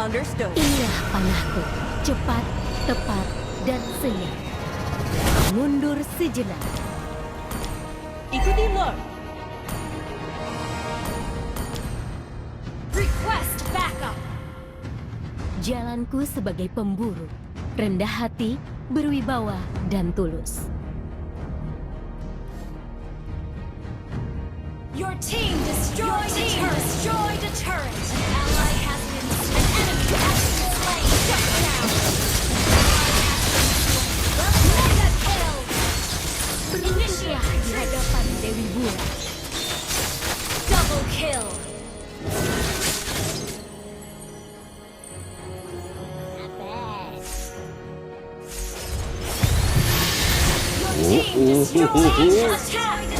Understood. Inilah panahku, cepat, tepat, dan senyap. Mundur sejenak. Ikuti Lord. Request backup. Jalanku sebagai pemburu, rendah hati, berwibawa, dan tulus. Your team destroyed a turret. An ally has been slain. An enemy has been slain. Shut down. Mega kill. Beruntuklah di hadapan Dewi Bulan. Double kill. Your team destroyed a turret.